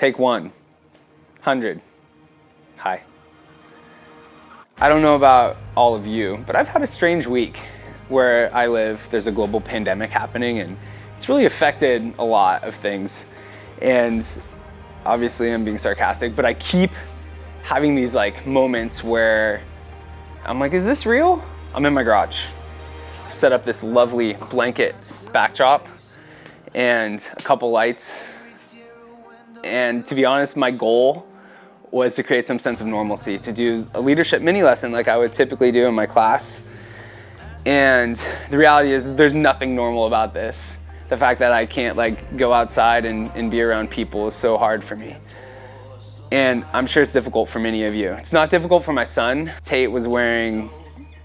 Take 100. Hi. I don't know about all of you, but I've had a strange week. Where I live, there's a global pandemic happening, and it's really affected a lot of things. And obviously I'm being sarcastic, but I keep having these like moments where I'm like, is this real? I'm in my garage. I've set up this lovely blanket backdrop and a couple lights. And to be honest, my goal was to create some sense of normalcy, to do a leadership mini lesson like I would typically do in my class. And the reality is there's nothing normal about this. The fact that I can't like go outside and be around people is so hard for me. And I'm sure it's difficult for many of you. It's not difficult for my son. Tate was wearing,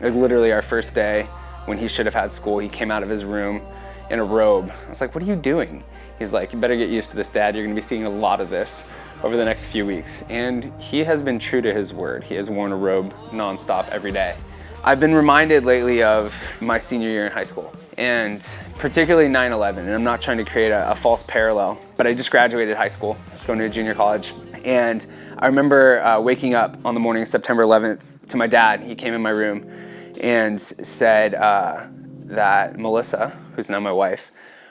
like literally our first day when he should have had school, he came out of his room in a robe. I was like, what are you doing? He's like, you better get used to this, Dad. You're gonna be seeing a lot of this over the next few weeks. And he has been true to his word. He has worn a robe nonstop every day. I've been reminded lately of my senior year in high school, and particularly 9/11, and I'm not trying to create a false parallel, but I just graduated high school. I was going to a junior college, and I remember waking up on the morning of September 11th to my dad. He came in my room and said that Melissa, who's now my wife,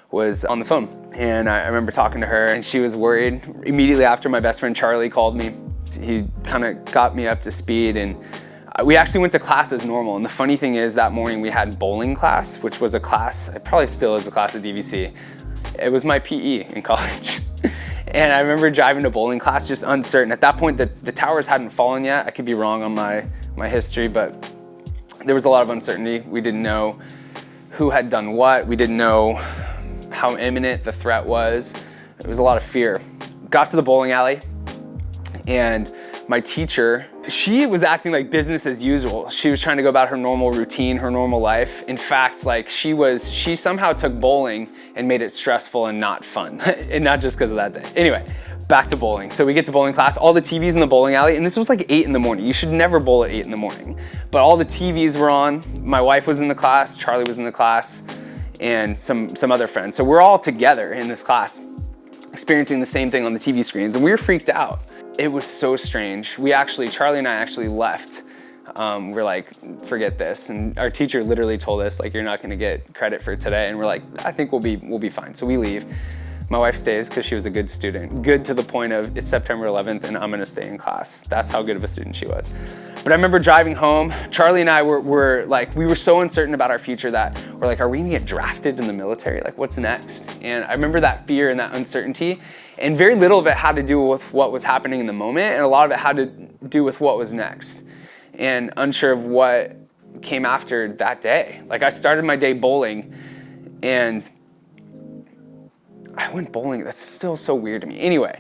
was on the phone. And I remember talking to her, and she was worried. Immediately after, my best friend Charlie called me. He kind of got me up to speed, and we actually went to class as normal. And the funny thing is that morning we had bowling class, which was a class, it probably still is a class at DVC. It was my PE in college. And I remember driving to bowling class just uncertain. At that point, the towers hadn't fallen yet. I could be wrong on my history, but there was a lot of uncertainty. We didn't know who had done what. We didn't know how imminent the threat was. It was a lot of fear. Got to the bowling alley, and my teacher, she was acting like business as usual. She was trying to go about her normal routine, her normal life. In fact, like she somehow took bowling and made it stressful and not fun. And not just because of that day. Anyway, back to bowling. So we get to bowling class, all the TVs in the bowling alley, and this was like 8 in the morning. You should never bowl at 8 in the morning. But all the TVs were on. My wife was in the class, Charlie was in the class, and some other friends. So we're all together in this class, experiencing the same thing on the TV screens, and we were freaked out. It was so strange. Charlie and I actually left. We're like, forget this. And our teacher literally told us, like, you're not gonna get credit for today. And we're like, I think we'll be fine. So we leave. My wife stays because she was a good student. Good to the point of it's September 11th and I'm gonna stay in class. That's how good of a student she was. But I remember driving home, Charlie and I were like, we were so uncertain about our future that we're like, are we gonna get drafted in the military? Like, what's next? And I remember that fear and that uncertainty. And very little of it had to do with what was happening in the moment, and a lot of it had to do with what was next. And unsure of what came after that day. Like, I started my day bowling, and I went bowling. That's still so weird to me. Anyway,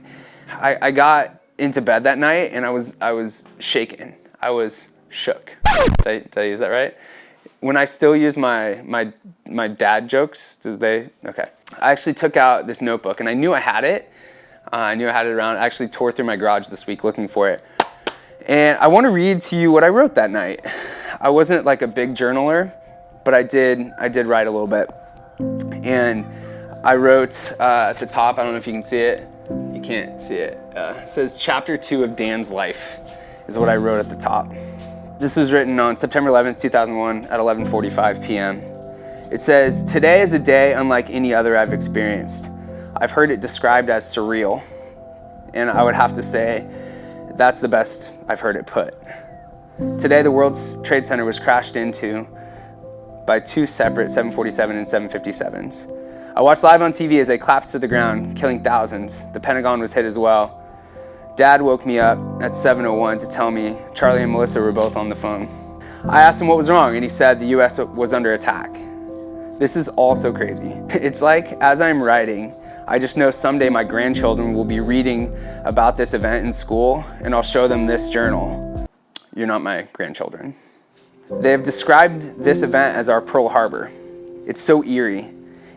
I got into bed that night, and I was shaken. I was shook. Did I use that right? When I still use my dad jokes, okay. I actually took out this notebook, and I knew I had it. I knew I had it around. I actually tore through my garage this week looking for it. And I want to read to you what I wrote that night. I wasn't like a big journaler, but I did write a little bit. And I wrote at the top, I don't know if you can see it. You can't see it. It says chapter 2 of Dan's life is what I wrote at the top. This was written on September 11th, 2001 at 11:45 p.m. It says, today is a day unlike any other I've experienced. I've heard it described as surreal, and I would have to say that's the best I've heard it put. Today, the World Trade Center was crashed into by 2 separate 747 and 757s. I watched live on TV as they collapsed to the ground, killing thousands. The Pentagon was hit as well. Dad woke me up at 7:01 to tell me Charlie and Melissa were both on the phone. I asked him what was wrong, and he said the U.S. was under attack. This is all so crazy. It's like, as I'm writing, I just know someday my grandchildren will be reading about this event in school, and I'll show them this journal. You're not my grandchildren. They have described this event as our Pearl Harbor. It's so eerie.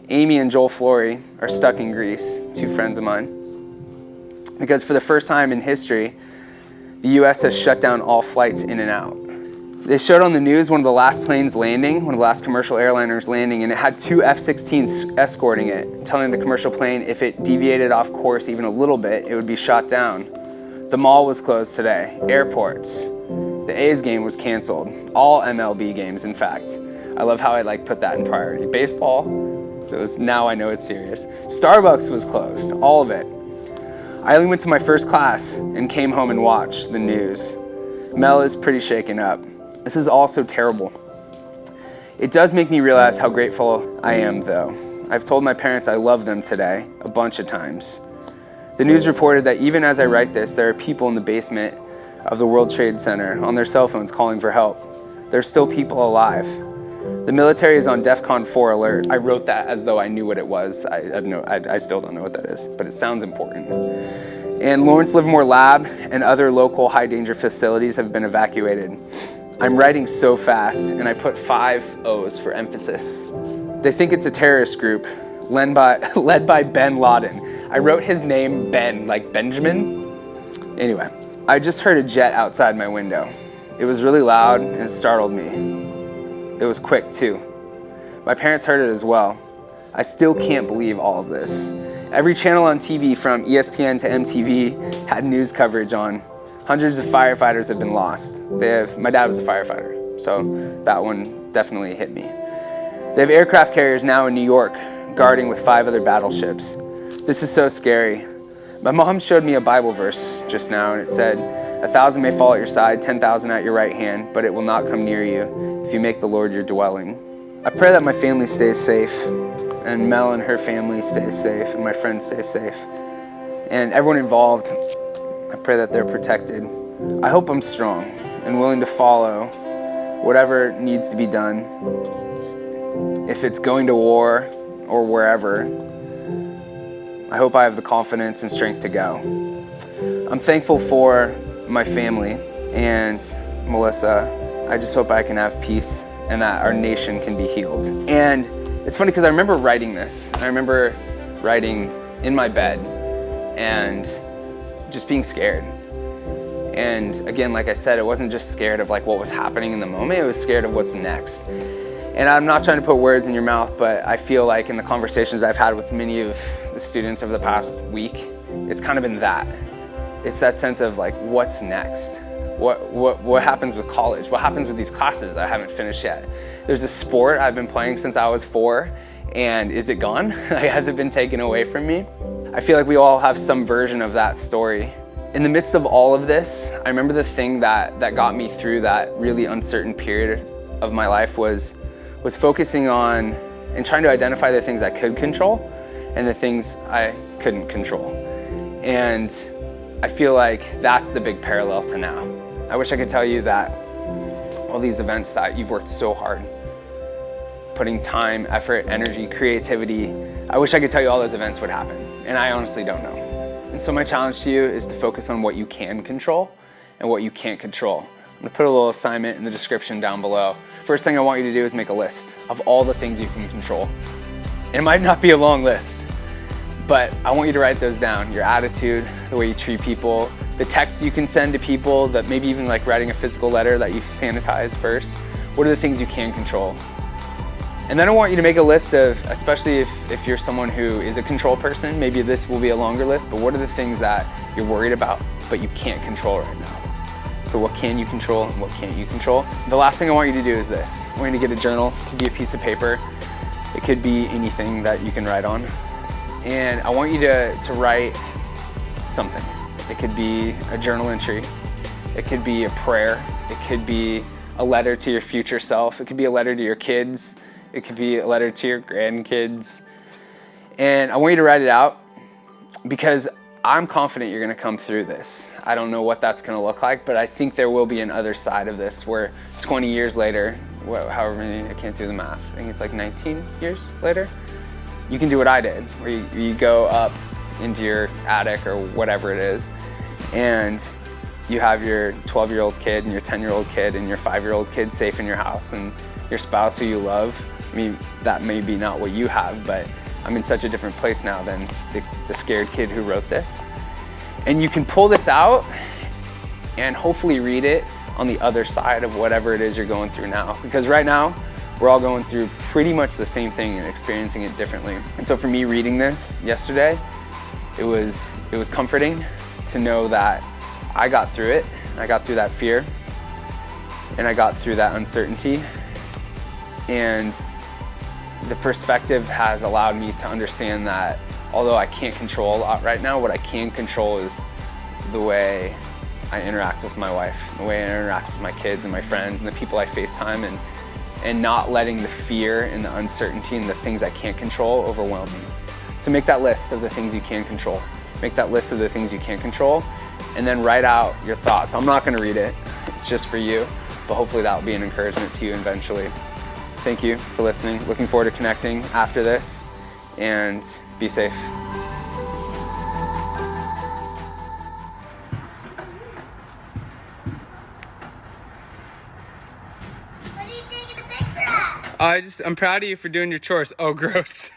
Amy and Joel Flory are stuck in Greece, 2 friends of mine. Because for the first time in history, the US has shut down all flights in and out. They showed on the news one of the last planes landing, one of the last commercial airliners landing, and it had 2 F-16s escorting it, telling the commercial plane if it deviated off course even a little bit, it would be shot down. The mall was closed today, airports. The A's game was canceled. All MLB games, in fact. I love how I put that in priority. Baseball, now I know it's serious. Starbucks was closed, all of it. I only went to my first class and came home and watched the news. Mel is pretty shaken up. This is all so terrible. It does make me realize how grateful I am, though. I've told my parents I love them today a bunch of times. The news reported that even as I write this, there are people in the basement of the World Trade Center on their cell phones calling for help. There's still people alive. The military is on DEFCON 4 alert. I wrote that as though I knew what it was. I still don't know what that is, but it sounds important. And Lawrence Livermore Lab and other local high danger facilities have been evacuated. I'm writing so fast, and I put 5 O's for emphasis. They think it's a terrorist group led by Ben Laden. I wrote his name Ben, like Benjamin. Anyway, I just heard a jet outside my window. It was really loud and it startled me. It was quick too. My parents heard it as well. I still can't believe all of this. Every channel on TV from ESPN to MTV had news coverage on hundreds of firefighters have been lost. My dad was a firefighter, so that one definitely hit me. They have aircraft carriers now in New York, guarding with 5 other battleships. This is so scary. My mom showed me a Bible verse just now, and it said, 1,000 may fall at your side, 10,000 at your right hand, but it will not come near you if you make the Lord your dwelling. I pray that my family stays safe, and Mel and her family stays safe, and my friends stay safe. And everyone involved, I pray that they're protected. I hope I'm strong and willing to follow whatever needs to be done. If it's going to war or wherever, I hope I have the confidence and strength to go. I'm thankful for my family and Melissa. I just hope I can have peace and that our nation can be healed. And it's funny because I remember writing this. I remember writing in my bed and just being scared. And again, like I said, it wasn't just scared of what was happening in the moment, it was scared of what's next. And I'm not trying to put words in your mouth, but I feel like in the conversations I've had with many of the students over the past week, it's kind of been that. It's that sense of what's next? What happens with college? What happens with these classes that I haven't finished yet? There's a sport I've been playing since I was 4, and is it gone? Has it been taken away from me? I feel like we all have some version of that story. In the midst of all of this, I remember the thing that got me through that really uncertain period of my life was focusing on and trying to identify the things I could control and the things I couldn't control. And I feel like that's the big parallel to now. I wish I could tell you that all these events that you've worked so hard, putting time, effort, energy, creativity, I wish I could tell you all those events would happen, and I honestly don't know. And so my challenge to you is to focus on what you can control and what you can't control. I'm gonna put a little assignment in the description down below. First thing I want you to do is make a list of all the things you can control. And it might not be a long list, but I want you to write those down. Your attitude, the way you treat people, the texts you can send to people, that maybe even writing a physical letter that you sanitize first. What are the things you can control? And then I want you to make a list of, especially if you're someone who is a control person, maybe this will be a longer list, but what are the things that you're worried about but you can't control right now? So what can you control and what can't you control? The last thing I want you to do is this. I want you to get a journal. It could be a piece of paper. It could be anything that you can write on. And I want you to write something. It could be a journal entry. It could be a prayer. It could be a letter to your future self. It could be a letter to your kids. It could be a letter to your grandkids. And I want you to write it out because I'm confident you're gonna come through this. I don't know what that's gonna look like, but I think there will be an other side of this where 20 years later, however many, I can't do the math, I think it's 19 years later, you can do what I did, where you go up into your attic or whatever it is, and you have your 12-year-old kid and your 10-year-old kid and your 5-year-old kid safe in your house, and your spouse who you love. I mean, that may be not what you have, but I'm in such a different place now than the scared kid who wrote this. And you can pull this out and hopefully read it on the other side of whatever it is you're going through now. Because right now, we're all going through pretty much the same thing and experiencing it differently. And so for me reading this yesterday, it was comforting to know that I got through it. I got through that fear and I got through that uncertainty. And the perspective has allowed me to understand that although I can't control a lot right now, what I can control is the way I interact with my wife, the way I interact with my kids and my friends and the people I FaceTime, and not letting the fear and the uncertainty and the things I can't control overwhelm me. So make that list of the things you can control. Make that list of the things you can't control, and then write out your thoughts. I'm not gonna read it, it's just for you, but hopefully that will be an encouragement to you eventually. Thank you for listening. Looking forward to connecting after this, and be safe. What are you taking a picture of? I'm proud of you for doing your chores. Oh, gross.